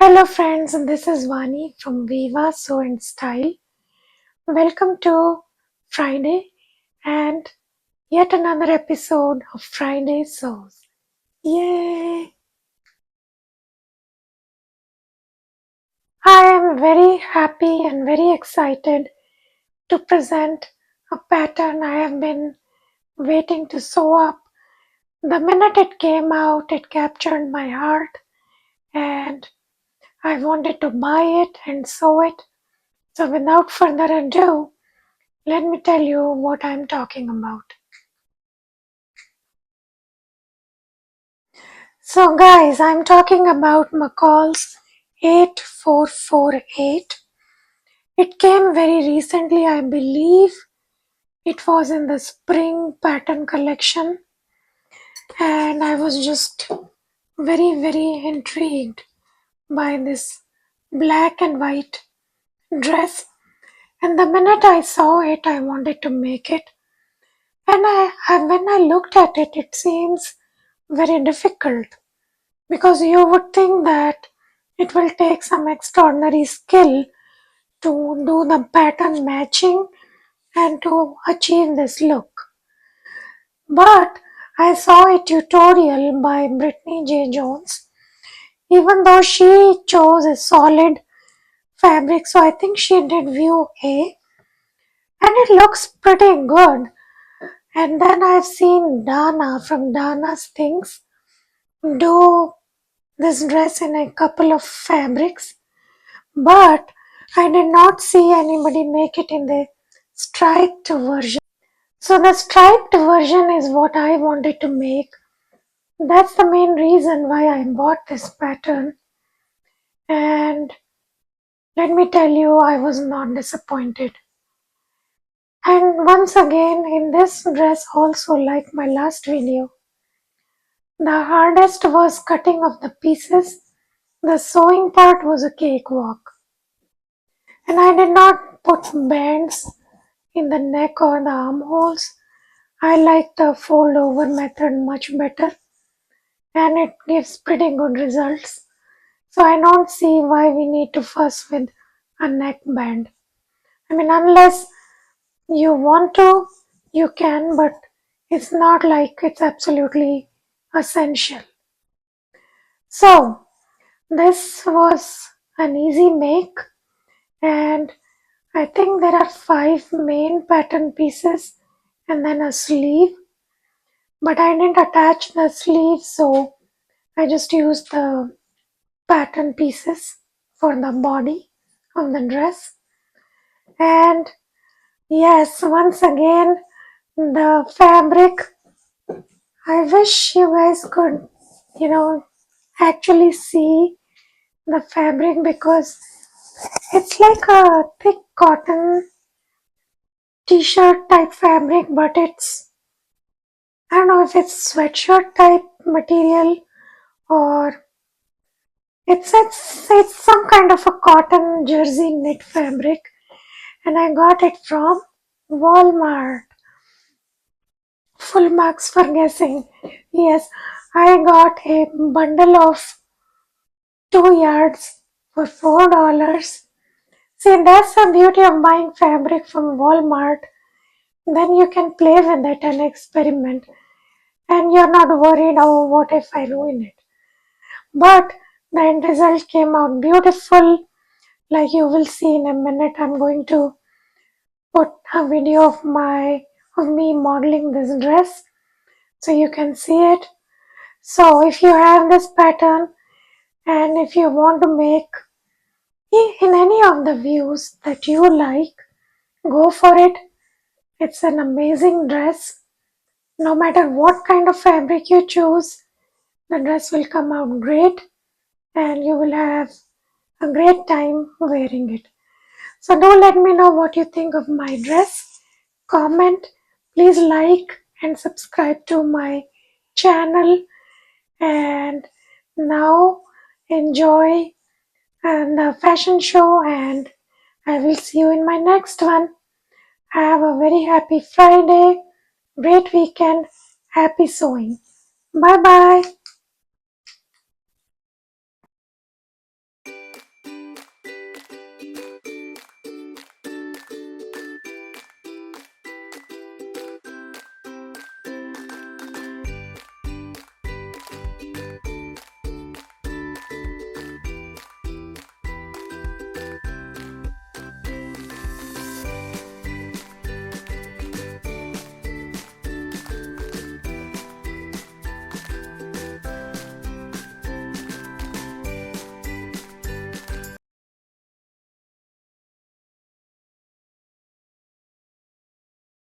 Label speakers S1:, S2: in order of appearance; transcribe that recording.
S1: Hello friends, this is Vani from Viva Sew and Style. Welcome to Friday and yet another episode of Friday Sews. Yay! I am very happy and very excited to present a pattern I have been waiting to sew up. The minute it came out, it captured my heart and I wanted to buy it and sew it. So without further ado, let me tell you what I'm talking about. So guys, I'm talking about McCall's 8448. It came very recently, I believe it was in the spring pattern collection, and I was just very intrigued by this black and white dress. And the minute I saw it, I wanted to make it. And when I looked at it, it seems very difficult because you would think that it will take some extraordinary skill to do the pattern matching and to achieve this look. But I saw a tutorial by Brittany J. Jones, even though she chose a solid fabric, so I think she did view A and it looks pretty good. And then I've seen Dana from Dana's Things do this dress in a couple of fabrics, but I did not see anybody make it in the striped version. So the striped version is what I wanted to make. That's the main reason why I bought this pattern. And let me tell you, I was not disappointed. And once again, in this dress also, like my last video, the hardest was cutting of the pieces. The sewing part was a cakewalk. And I did not put bands in the neck or the armholes. I like the fold over method much better and it gives pretty good results. So I don't see why we need to fuss with a neck band. I mean, unless you want to, you can, but it's not like it's absolutely essential. So this was an easy make, and I think there are 5 main pattern pieces and then a sleeve, but I didn't attach the sleeve, so I just used the pattern pieces for the body of the dress. And yes, once again, the fabric, I wish you guys could, actually see the fabric because it's like a thick cotton t-shirt type fabric, but I don't know if it's sweatshirt type material or it's some kind of a cotton jersey knit fabric, and I got it from Walmart. Full marks for guessing. Yes, I got a bundle of 2 yards for $4. See, that's the beauty of buying fabric from Walmart. Then you can play with it and experiment, and you're not worried, oh, what if I ruin it? But the end result came out beautiful, like you will see in a minute. I'm going to put a video of me modeling this dress so you can see it. So if you have this pattern and if you want to make in any of the views that you like, go for it. It's an amazing dress. No matter what kind of fabric you choose, the dress will come out great and you will have a great time wearing it. So do let me know what you think of my dress. Comment, please like and subscribe to my channel, and now enjoy the fashion show, and I will see you in my next one. Have a very happy Friday, great weekend, happy sewing. Bye bye.